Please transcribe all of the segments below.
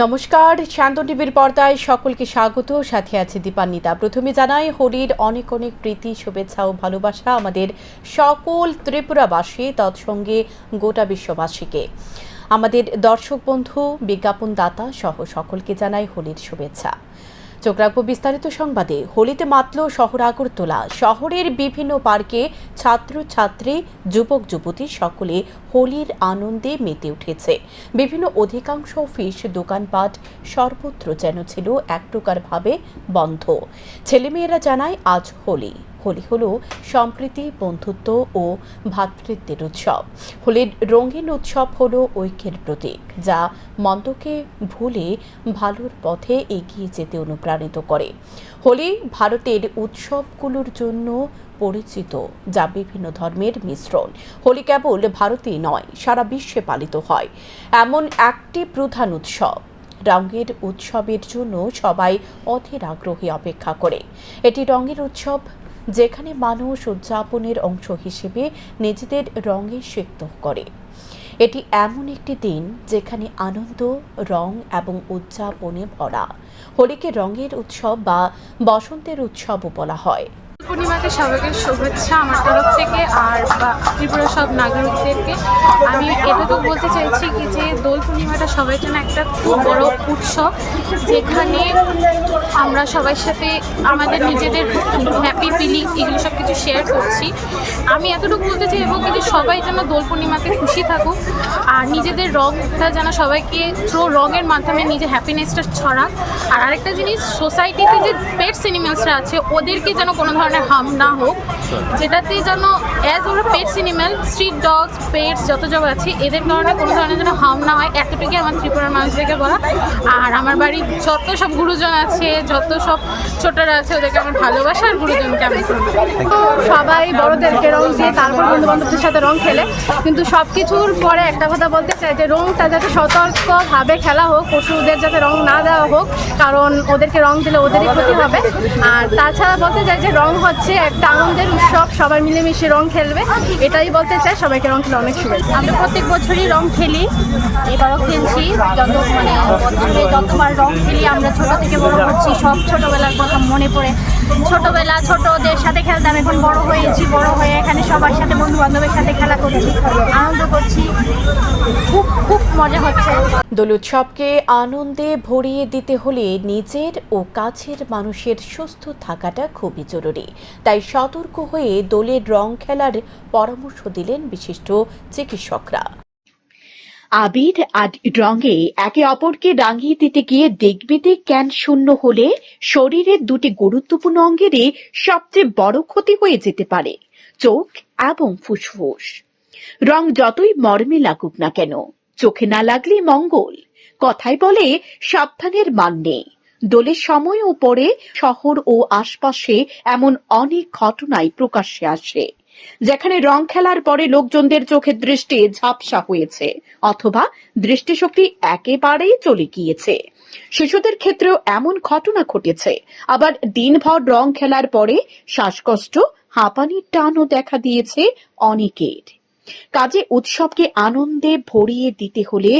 নমস্কার, শান্ত টিভির পর্দায় সকলকে স্বাগত। সাথে আছে দীপান্বিতা। প্রথমে জানাই হোলির অনেক অনেক প্রীতি, শুভেচ্ছা ও ভালোবাসা আমাদের সকল ত্রিপুরাবাসী, তৎসঙ্গে গোটা বিশ্ববাসীকে। আমাদের দর্শক বন্ধু, বিজ্ঞাপনদাতা সহ সকলকে জানাই হোলির শুভেচ্ছা। চোখ রাখবো বিস্তারিত সংবাদে। হোলিতে মাতল শহর আগরতলা। শহরের বিভিন্ন পার্কে ছাত্রছাত্রী, যুবক যুবতী সকলে হোলির আনন্দে মেতে উঠেছে। বিভিন্ন অধিকাংশ অফিস, দোকানপাট সর্বত্র যেন ছিল এক প্রকার ভাবে বন্ধ। ছেলেমেয়েরা জানায় আজ হোলি। হোলি হলো সম্প্রীতি, বন্ধুত্ব ও ভ্রাতৃত্বের উৎসব। হোলির রঙিন উৎসব হলো ঐক্যের প্রতীক, যা মন্দকে ভুলে ভালোর পথে এগিয়ে যেতে অনুপ্রাণিত করে। হোলি ভারতের উৎসবগুলোর জন্য পরিচিত, যা বিভিন্ন ধর্মের মিশ্রণ। হোলি কেবল ভারতেই নয়, সারা বিশ্বে পালিত হয় এমন একটি প্রধান উৎসব। রঙের উৎসবের জন্য সবাই অধীর আগ্রহে অপেক্ষা করে। এটি রঙের উৎসব, যেখানে মানুষ উদযাপনের অংশ হিসেবে নিজেদের রঙে সিক্ত করে। এটি এমন একটি দিন যেখানে আনন্দ, রং এবং উদযাপনে ভরা। হোলিকে রঙের উৎসব বা বসন্তের উৎসবও বলা হয়। পূর্ণিমাকে সবাইকে শুভেচ্ছা আমার তরফ থেকে, আর ত্রিপুরা সব নাগরিকদেরকে আমি এটুকু বলতে চাইছি কি যে দোল পূর্ণিমাটা সবাই জন্য একটা খুব বড় উৎসব, যেখানে আমরা সবার সাথে আমাদের নিজেদের হ্যাপি ফিলিং এগুলো সব কিছু শেয়ার করছি। আমি এতটুকু বলতে চাই এবং কিন্তু সবাই যেন দোল পূর্ণিমাতে খুশি থাকুক, আর নিজেদের রঙটা যেন সবাইকে থ্রো রঙের মাধ্যমে নিজের হ্যাপিনেসটা ছড়াক। আর আরেকটা জিনিস, সোসাইটিতে যে পেটস অ্যানিমেলসরা আছে ওদেরকে যেন কোনো ধরনের হার্ম না হোক, যেটাতে যেন অ্যাজ ওরা pets animal, street dogs, pets যত সব আছে এদের কারণে কোনো ধরনের যেন হার্ম না হয়, এতটুকুই আমার ত্রিপুরার মানুষদেরকে বলা। আর আমার বাড়ির যত সব গুরুজন আছে, যত সব ছোটরা আছে, ওদেরকে আমার ভালোবাসা, আর গুরুজনকে আমি সবাই বড়দেরকে রং দিয়ে তারপর বন্ধু বান্ধবদের সাথে রং খেলে, কিন্তু সব কিছুর পরে একটা কথা বলতে চাই যে রংটা যাতে সতর্কভাবে খেলা হোক, পশুদের যাতে রং না দেওয়া হোক, কারণ ওদেরকে রং দিলে ওদেরই ক্ষতি হবে। আর তাছাড়া বলতে চাই যে রং হচ্ছে একটা আনন্দের উৎসব, সবাই মিলেমিশে রং খেলবে, এটাই বলতে চাই। সবাইকে রং খেলে অনেক শুভেচ্ছা। আমরা প্রত্যেক বছরই রং খেলি, এবারও খেলছি। যতবার রং খেলি আমরা ছোট থেকে বড় করছি, সব ছোটবেলার কথা মনে পড়ে। ছোটবেলা ছোটদের সাথে খেলতাম, এখন বড় হয়েছি, বড় হয়ে এখানে সবার সাথে বন্ধু বান্ধবের সাথে খেলা করছি, আনন্দ করছি, খুব খুব মজা হচ্ছে। দোল উৎসবকে আনন্দে ভরিয়ে দিতে হলে নিজের ও কাছের মানুষের সুস্থ থাকাটা খুবই জরুরি। তাই সতর্ক হয়ে দোলের রং খেলার পরামর্শ দিলেন বিশিষ্ট চিকিৎসকরা। আবির আর রঙে একে অপরকে রাঙিয়ে দিতে গিয়ে দেখবিতে জ্ঞান শূন্য হলে শরীরের দুটি গুরুত্বপূর্ণ অঙ্গেরই সবচেয়ে বড় ক্ষতি হয়ে যেতে পারে, চোখ এবং ফুসফুস। রং যতই মর্মে লাগুক না কেন, চোখে না লাগলে মঙ্গল। কথাই বলে সাবধানের মান নেই। দোলের সময় ও পরে শহর ও আশপাশে এমন অনেক ঘটনাই প্রকাশ্যে আসে, যেখানে রং খেলার পরে লোকজনদের চোখের দৃষ্টি ঝাপসা হয়েছে অথবা দৃষ্টিশক্তি একেবারেই চলে গিয়েছে। শিশুদের ক্ষেত্রেও এমন ঘটনা ঘটেছে। আবার দিনভর রং খেলার পরে শ্বাসকষ্ট, হাঁপানির টানও দেখা দিয়েছে অনেকের। কাজে উৎসবকে আনন্দে ভরিয়ে দিতে হলে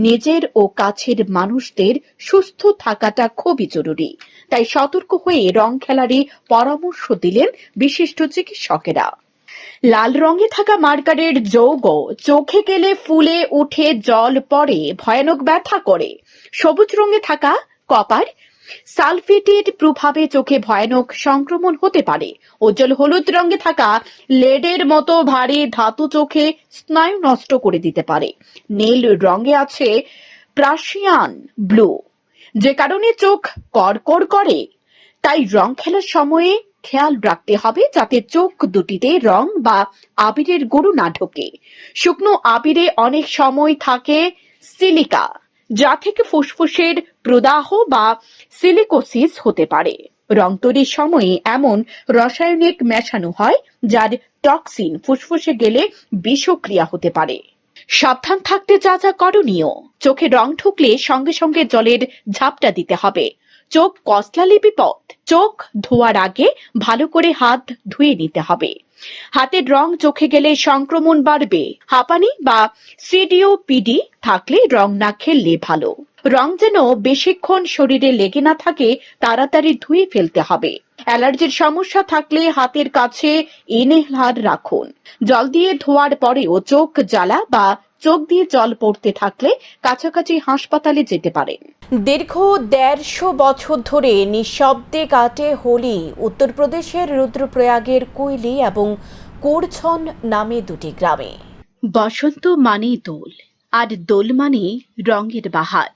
নিজের ও কাছের মানুষদের সুস্থ থাকাটা খুবই জরুরি। তাই সতর্ক হয়ে রং খেলারই পরামর্শ দিলেন বিশিষ্ট চিকিৎসকেরা। লাল রঙে থাকা মার্কারের যৌগ চোখে গেলে ফুলে উঠে জল পড়ে, ভয়ানক ব্যথা করে। সবুজ রঙে থাকা কপার সালফেটের প্রভাবে চোখে ভয়ানক সংক্রমণ হতে পারে। উজ্জ্বল হলুদ রঙে থাকা লেডের মতো ভারী ধাতু চোখে স্নায়ু নষ্ট করে দিতে পারে। নীল রঙে আছে প্রাশিয়ান ব্লু, যে কারণে চোখ কড়কড় করে। তাই রং খেলার সময়ে খেয়াল রাখতে হবে যাতে চোখ দুটিতে রং বা আবিরের গুঁড়ো না ঢোকে। শুকনো আবিরে অনেক সময় থাকে সিলিকা, যা থেকে ফুসফুসের প্রদাহ বা সিলিকোসিস হতে পারে। রং তৈরির সময়ে এমন রাসায়নিক মেশানো হয় যার টক্সিন ফুসফুসে গেলে বিষক্রিয়া হতে পারে। সাবধান থাকতে যা যা করণীয়: চোখে রং ঢুকলে সঙ্গে সঙ্গে জলের ঝাপটা দিতে হবে। চোখ কসলালে বিপদ। চোখ ধোয়ার আগে ভালো করে হাত ধুয়ে নিতে হবে। হাতের রং চোখে গেলে সংক্রমণ বাড়বে। হাঁপানি বা সিডিওপিডি থাকলে রং না খেললে ভালো। রং যেন বেশিক্ষণ শরীরে লেগে না থাকে, তাড়াতাড়ি ধুয়ে ফেলতে হবে। অ্যালার্জির সমস্যা থাকলে হাতের কাছে ইনহেলার রাখুন। জল দিয়ে ধোয়ার পরেও চোখ জ্বালা বা চোখ দিয়ে জল পড়তে থাকলে কাছাকাছি হাসপাতালে যেতে পারেন। দীর্ঘ 150 বছর ধরে নিঃশব্দে কাটে হোলি উত্তরপ্রদেশের রুদ্রপ্রয়াগের কুইলি এবং কুড়ছন নামে দুটি গ্রামে। বসন্ত মানেই দোল, আর দোল মানে রঙের বাহার।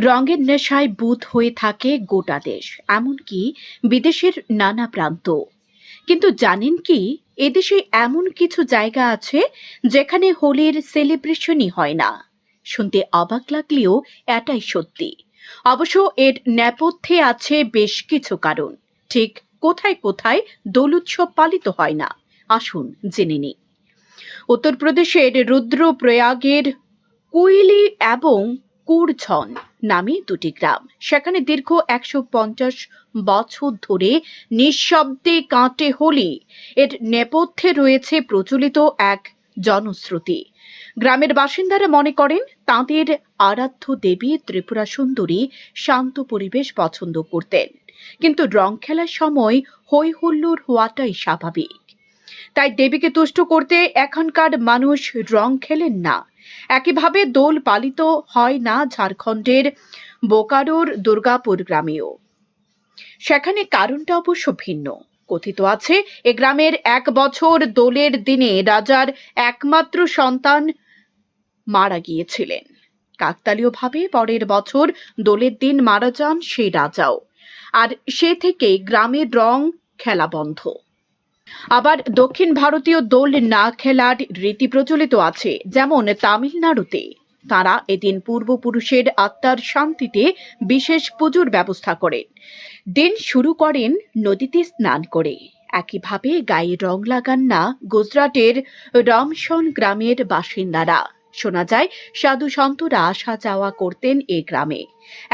রঙের নেশায় বুঁদ হয়ে থাকে গোটা দেশ, এমনকি বিদেশের নানা প্রান্ত। কিন্তু জানেন কি, এদেশে এমন কিছু জায়গা আছে যেখানে হোলির সেলিব্রেশনই হয় না। শুনতে অবাক লাগলেও এটাই সত্যি। অবশ্য এর নেপথ্যে আছে বেশ কিছু কারণ। ঠিক কোথায় কোথায় দোল উৎসব পালিত হয় না, আসুন জেনে নিই। উত্তরপ্রদেশের রুদ্রপ্রয়াগের কুইলি এবং কুড়ছন নামে দুটি গ্রাম। সেখানে দীর্ঘ 150 বছর ধরে নিঃশব্দে কাটে হোলি। এর নেপথ্যে রয়েছে প্রচলিত এক জনশ্রুতি। গ্রামের বাসিন্দারা মনে করেন তাঁদের আরাধ্য দেবী ত্রিপুরা সুন্দরী শান্ত পরিবেশ পছন্দ করতেন, কিন্তু রং খেলার সময় হই হুল্লোড় হওয়াটাই স্বাভাবিক। তাই দেবীকে তুষ্ট করতে এখানকার মানুষ রং খেলেন না। একইভাবে দোল পালিত হয় না ঝাড়খণ্ডের বোকারোর দুর্গাপুর গ্রামেও। সেখানে কারণটা অবশ্য ভিন্ন। কথিত আছে, এ গ্রামের 1 বছর দোলের দিনে রাজার একমাত্র সন্তান মারা গিয়েছিলেন। কাকতালীয়ভাবে পরের বছর দোলের দিন মারা যান সেই রাজাও, আর সে থেকেই গ্রামের রং খেলা বন্ধ। আবার দক্ষিণ ভারতীয় দোল না খেলার রীতি প্রচলিত আছে, যেমন তামিলনাড়ুতে। তারা এদিন পূর্বপুরুষের আত্মার শান্তিতে বিশেষ পুজোর ব্যবস্থা করেন। দিন শুরু করেন নদীতে স্নান করে। একইভাবে গায়ে রং লাগান না গুজরাটের রমশন গ্রামের বাসিন্দারা। শোনা যায় সাধু সন্তরা আসা যাওয়া করতেন এ গ্রামে।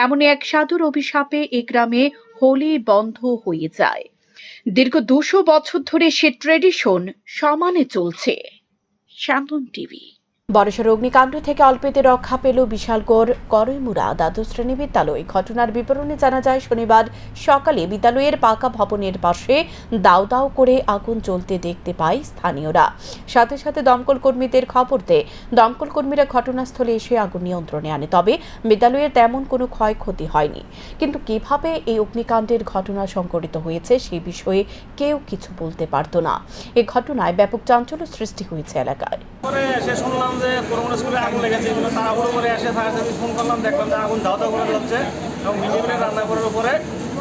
এমনই এক সাধুর অভিশাপে এ গ্রামে হোলি বন্ধ হয়ে যায়। দীর্ঘ 200 বছর ধরে সে ট্রেডিশন সমানে চলছে। শান্তন টিভি। বড়সড় অগ্নিকাণ্ড থেকে অল্পেতে রক্ষা পেল বিশালগড় করইমুড়া দ্বাদশ শ্রেণী বিদ্যালয়। ঘটনার বিবরণে জানা যায়, শনিবার সকালে বিদ্যালয়ের পাকা ভবনের পাশে দাউ দাউ করে আগুন জ্বলতে দেখতে পায় স্থানীয়রা। সাথে সাথে দমকল কর্মীদের খবর দেয়। দমকল কর্মীরা ঘটনাস্থলে এসে আগুন নিয়ন্ত্রণে আনে। তবে বিদ্যালয়ের তেমন কোনো ক্ষয়ক্ষতি হয়নি। কিন্তু কিভাবে এই অগ্নিকাণ্ডের ঘটনা সংঘটিত হয়েছে সে বিষয়ে কেউ কিছু বলতে পারত না। এই ঘটনায় ব্যাপক চাঞ্চল্য সৃষ্টি হয়েছে এলাকায়। শুনলাম যে করোনা স্কুলে আগুন লেগেছে, তাড়াহুড়ো করে এসে সাথে ফোন করলাম, দেখলাম যে আগুন ধাও ধাও করে জ্বলছে এবং মিলিমিলি রান্নাঘরের উপরে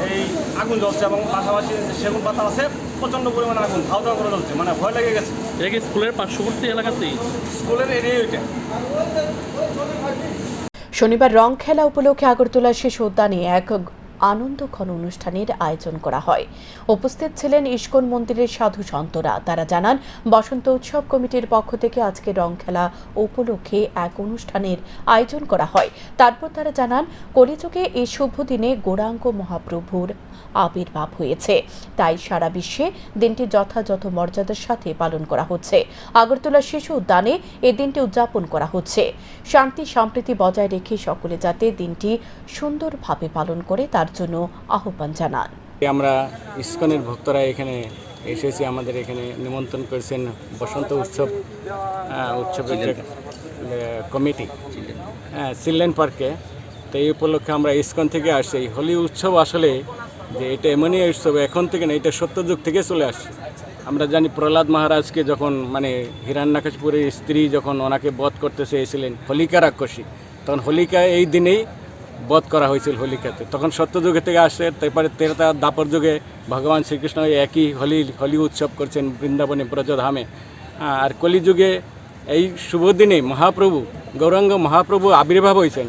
এই আগুন জ্বলছে এবং পাশাপাশি সেগুন পাতা আছে, প্রচণ্ড পরিমাণে আগুন ধাও ধাও করে জ্বলছে, মানে ভয় লেগে গেছে। এটা কি স্কুলের পার্শ্ববর্তী এলাকাতেই? স্কুলের এরিয়া ওইটা। শনিবার রং খেলা উপলক্ষে আগরতলার শিশু উদ্যানে এক আনন্দঘন অনুষ্ঠানের আয়োজন করা হয়। উপস্থিত ছিলেন ইস্কন মন্দিরের সাধু সন্তরা। তারা জানান, বসন্ত উৎসব কমিটির পক্ষ থেকে আজকে রং খেলা উপলক্ষে এক অনুষ্ঠানের আয়োজন করা হয়। তারপর তারা জানান, কলিযুগে এই শুভ দিনে গৌরাঙ্গ মহাপ্রভুর আবির্ভাব হয়েছে, তাই সারা বিশ্বে দিনটি যথাযথ মর্যাদার সাথে পালন করা হচ্ছে। আগরতলা শিশু উদ্যানে এই দিনটি উদযাপন করা হচ্ছে। শান্তি সম্প্রীতি বজায় রেখে সকলে যাতে দিনটি সুন্দরভাবে পালন করে তার জন্য আহ্বান জানান। আমরা ইস্কনের ভক্তরা এখানে এসেছি, আমাদের এখানে নিমন্ত্রণ করেছেন বসন্ত উৎসবের কমিটি চিলড্রেন পার্কে। তো এই উপলক্ষে আমরা ইস্কন থেকে আসছি। এই হোলি উৎসব আসলে যে এটা এমনই উৎসব এখন থেকে না, এটা সত্যযুগ থেকে চলে আসছে। আমরা জানি প্রহ্লাদ মহারাজকে যখন হিরণ্যকশিপুরের স্ত্রী যখন ওনাকে বধ করতে চেয়েছিলেন হোলিকা রাক্ষসী, তখন হোলিকা এই দিনেই বধ করা হয়েছিল হোলিকাতে। তখন সত্যযুগে থেকে আসছে। তারপরে ত্রেতা দ্বাপর যুগে ভগবান শ্রীকৃষ্ণ একই হোলি উৎসব করছেন বৃন্দাবনে ব্রজধামে। আর কলিযুগে এই শুভ দিনে মহাপ্রভু গৌরাঙ্গ মহাপ্রভু আবির্ভাব হয়েছেন।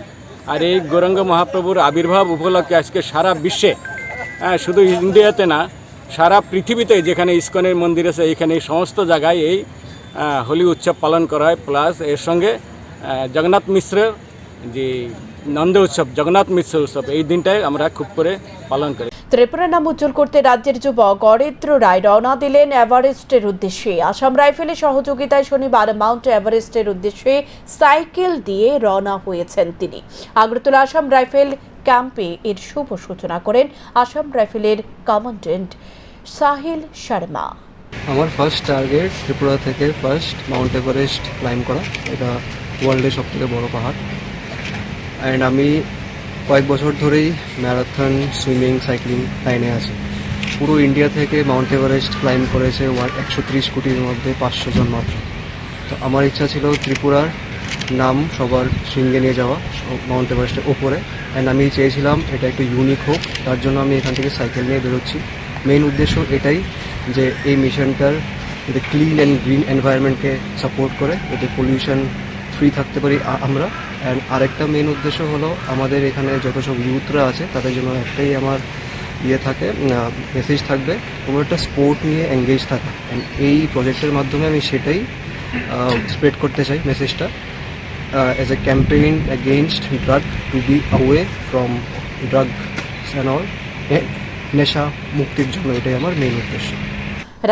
আর এই গৌরাঙ্গ মহাপ্রভুর আবির্ভাব উপলক্ষে আজকে সারা বিশ্বে, শুধু ইন্ডিয়াতে না, সারা পৃথিবীতে যেখানে ইস্কনের মন্দির আছে এখানে সমস্ত জায়গায় এই হোলি উৎসব পালন করা হয়। প্লাস এর সঙ্গে জগন্নাথ মিশ্রের যে নন্দ উৎসব, জগন্নাথ মিশ্র উৎসব, এই দিনটাই আমরা খুব করে পালন করি। ত্রিপুরার নাম উজ্জ্বল করতে রাজ্যের যুবক অরিত্র রায় রওনা দিলেন এভারেস্টের উদ্দেশ্যে। আসাম রাইফেলের সহযোগিতায় শনিবার মাউন্ট এভারেস্টের উদ্দেশ্যে সাইকেল দিয়ে রওনা হয়েছেন তিনি। আগরতলা আসাম রাইফেল ক্যাম্পে এর শুভ সূচনা করেন আসাম রাইফেলের কমান্ড্যান্ট সাহিল শর্মা। আমার ফার্স্ট টার্গেট ত্রিপুরা থেকে ফার্স্ট মাউন্ট এভারেস্ট ক্লাইম্ব করা। এটা ওয়ার্ল্ডের সবথেকে বড় পাহাড়। অ্যান্ড আমি কয়েক বছর ধরেই ম্যারাথন, সুইমিং, সাইক্লিং লাইনে আছি। পুরো ইন্ডিয়া থেকে মাউন্ট এভারেস্ট ক্লাইম্ব করেছে 130 কোটির মধ্যে 500 জন মাত্র। তো আমার ইচ্ছা ছিল ত্রিপুরার নাম সবার শৃঙ্গে নিয়ে যাওয়া মাউন্ট এভারেস্টের ওপরে। অ্যান্ড আমি চেয়েছিলাম এটা একটু ইউনিক হোক, তার জন্য আমি এখান থেকে সাইকেল নিয়ে বেরোচ্ছি। মেইন উদ্দেশ্য এটাই যে এই মিশনটার যাতে ক্লিন অ্যান্ড গ্রিন এনভায়রনমেন্টকে সাপোর্ট করে, যাতে পলিউশন ফ্রি থাকতে পারি আমরা। অ্যান্ড আরেকটা মেইন উদ্দেশ্য হলো আমাদের এখানে যত সব ইউথরা আছে তাদের জন্য একটাই আমার থাকে, মেসেজ থাকবে, কোনো একটা স্পোর্ট নিয়ে এঙ্গেজ থাকা। অ্যান্ড এই প্রজেক্টের মাধ্যমে আমি সেটাই স্প্রেড করতে চাই মেসেজটা, as a campaign against drug, to be away from drug and all. নেশা মুক্তির জন্য এটাই আমার মেইন উদ্দেশ্য।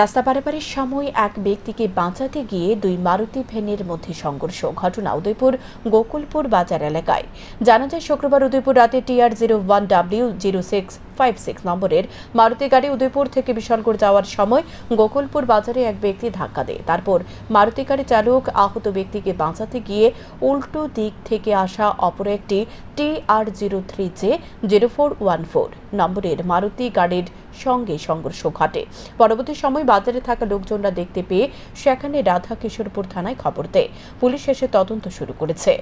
রাস্তা পারাপারের সময় এক ব্যক্তিকে বাঁচাতে গিয়ে দুই মারুতি ভ্যানের মধ্যে সংঘর্ষ। ঘটনা উদয়পুর গোকুলপুর বাজার এলাকায়। জানা যায় শুক্রবার উদয়পুর রাতে TR01W0656 নম্বরের মারুতি গাড়ি উদয়পুর থেকে বিশালগড় যাওয়ার সময় গোকুলপুর বাজারে এক ব্যক্তি ধাক্কা দেয়। তারপর মারুতি গাড়ি চালক আহত ব্যক্তিকে বাঁচাতে গিয়ে উল্টো দিক থেকে আসা অপর একটি TR03J0414 নম্বরের মারুতি গাড়ির সঙ্গে সংঘর্ষ ঘটে। পরবর্তী সময় বাজারে থাকা লোকজনরা দেখতে পেয়ে সেখানে রাধা কিশোরপুর থানায় খবর দেয়। পুলিশ এসে তদন্ত শুরু করেছে।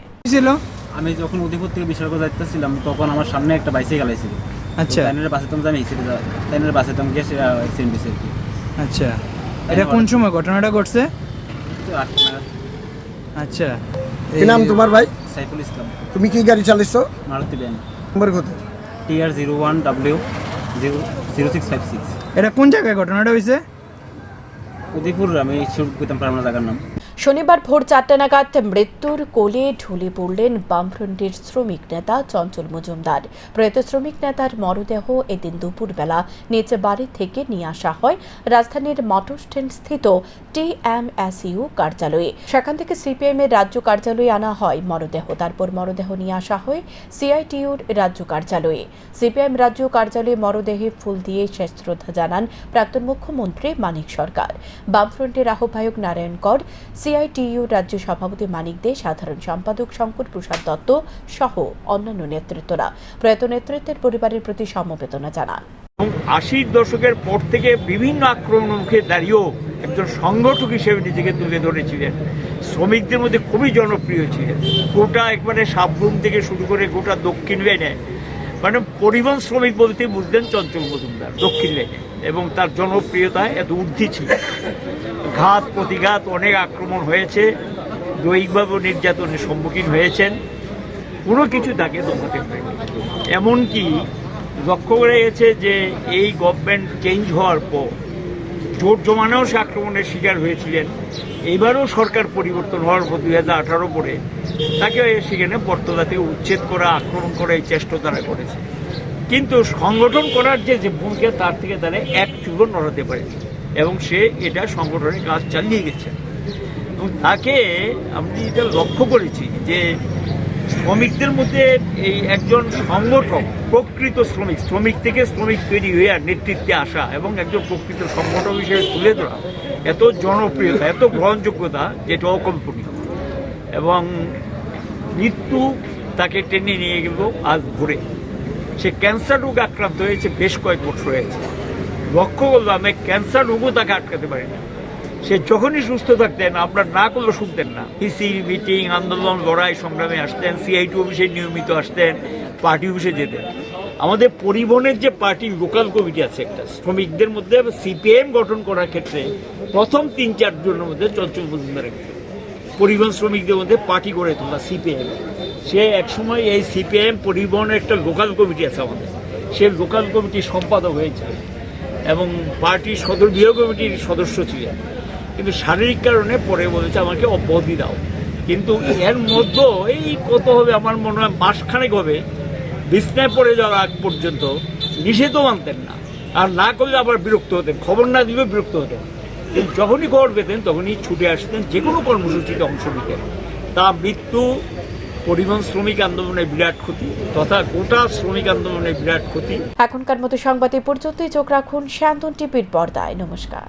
আমি যখন উদয়পুর থেকে বিশালগড় যাইতেছিলাম তখন আমার সামনে একটা বাইসাইকেল আইছিল। আচ্ছা, তাইনের বাসে তো আমি হিসেবে তাইনের বাসে তো আমি গেছি অ্যাক্সিডেন্ট হয়েছে। আচ্ছা, এটা কোন সময় ঘটনাটা ঘটছে? 8 নাগাদ। আচ্ছা, কি নাম তোমার ভাই? সাইফুল ইসলাম। তুমি কি গাড়ি চালাইছো? মারুতি ভ্যান। নম্বর কত? TR01W0656। এটা কোন জায়গায় ঘটনাটা হয়েছে? উদয়পুর, আমি শুরু করতাম পারমানা জায়গার নাম। শনিবার ভোর 4টা নাগাদ মৃত্যুর কোলে ঢলে পড়লেন বামফ্রন্টের শ্রমিক নেতা চঞ্চল মজুমদার। প্রয়াত শ্রমিক নেতার মরদেহ এদিন দুপুরবেলা নিজ বাড়ি থেকে নিয়ে আসা হয় রাজধানীর মোটর স্ট্যান্ড স্থিত TMSU কার্যালয়ে। সেখান থেকে CPM এর রাজ্য কার্যালয়ে আনা হয় মরদেহ। তারপর মরদেহ নিয়ে আসা হয় CITUর রাজ্য কার্যালয়ে। CPM রাজ্য কার্যালয়ে মরদেহে ফুল দিয়ে শেষ শ্রদ্ধা জানান প্রাক্তন মুখ্যমন্ত্রী মানিক সরকার, বামফ্রন্টের আহ্বায়ক নারায়ণ কর, CITU রাজ্য সভাপতি মানিক দে, সাধারণ সম্পাদক শঙ্কর প্রসাদ দত্ত সহ অন্যান্য নেতৃত্বরা প্রয়াত নেতৃত্বের পরিবারের প্রতি সমবেদনা জানান। 80-র দশকের পর থেকে বিভিন্ন আক্রমণের মুখে দাঁড়িয়েও একজন সংগঠক হিসেবে নিজেকে তুলে ধরেছিলেন। শ্রমিকদের মধ্যে খুবই জনপ্রিয় ছিলেন। গোটা একবারে সাবরুম থেকে শুরু করে গোটা দক্ষিণ লাইনে, মানে পরিবহন শ্রমিক বলতে বুঝলেন চঞ্চল মজুমদার দক্ষিণ লাইনে, এবং তার জনপ্রিয়তা এত ঊর্ধ্বে ছিল। ঘাত প্রতিঘাত অনেক আক্রমণ হয়েছে, দৈহিকভাবে নির্যাতনের সম্মুখীন হয়েছেন, কোনো কিছু তাকে দমাতে পারেনি। এমনকি লক্ষ্য করে গেছে যে এই গভর্নমেন্ট চেঞ্জ হওয়ার পর জোট জমানেও সে আক্রমণের শিকার হয়েছিলেন। এবারও সরকার পরিবর্তন হওয়ার পর 2018 পরে তাকে সেখানে বর্তলাতে উচ্ছেদ করা, আক্রমণ করা এই চেষ্টা তারা করেছে। কিন্তু সংগঠন করার যে ভূমিকা তার থেকে তারা এক চুলো নড়াতে পারেনি, এবং সে এটা সংগঠনের কাজ চালিয়ে গেছে। এবং তাকে আমি এটা লক্ষ্য করেছি যে শ্রমিকদের মধ্যে এই একজন সংগঠক, প্রকৃত শ্রমিক থেকে শ্রমিক তৈরি হয়ে নেতৃত্বে আসা এবং একজন প্রকৃত সংগঠক হিসেবে তুলে ধরা, এত জনপ্রিয়তা, এত গ্রহণযোগ্যতা, যেটা অকল্পনীয়। এবং মৃত্যু তাকে টেনে নিয়ে গেল আজ ভোরে। সে ক্যান্সার রোগ আক্রান্ত হয়েছে, বেশ কয়েক বছর হয়েছে। লক্ষ্য করলাম ক্যান্সার রোগও তাকে আটকাতে পারে না। সে যখনই সুস্থ থাকতেন, আপনার না করলে শুনতেন না। পিসি মিটিং, আন্দোলন, লড়াই সংগ্রামে আসতেন, CITU অফিসে নিয়মিত আসতেন, পার্টি অফিসে যেতেন। আমাদের পরিবহনের যে পার্টি লোকাল কমিটি আছে একটা, শ্রমিকদের মধ্যে CPM গঠন করার ক্ষেত্রে প্রথম 3-4 জনের মধ্যে চঞ্চল মজুমদার একজন। পরিবহন শ্রমিকদের মধ্যে পার্টি গড়ে তোলা CPM। সে একসময় এই CPM পরিবহনের একটা লোকাল কমিটি আছে আমাদের, সে লোকাল কমিটির সম্পাদক হয়েছে এবং পার্টির সদস্য কমিটির সদস্য ছিলেন। কিন্তু শারীরিক কারণে পরে বলেছে আমাকে অব্যাহতি দাও। কিন্তু এর মধ্যে এই কত হবে, আমার মনে হয় মাসখানেক হবে, বিছনায় পড়ে যাওয়ার আগ পর্যন্ত নিষেধও মানতেন না, আর না করলে আবার বিরক্ত হতেন, খবর না দিলেও বিরক্ত হতেন। কিন্তু যখনই খবর পেতেন তখনই ছুটে আসতেন, যে কোনো কর্মসূচিতে অংশ নিতেন। তার মৃত্যু পরিবহন শ্রমিক আন্দোলনের বিরাট ক্ষতি, তথা গোটা শ্রমিক আন্দোলনের বিরাট ক্ষতি। এখনকার মতো সংবাদে পর্যন্তই। চোখ রাখুন শান্তন টিভির পর্দায়। নমস্কার।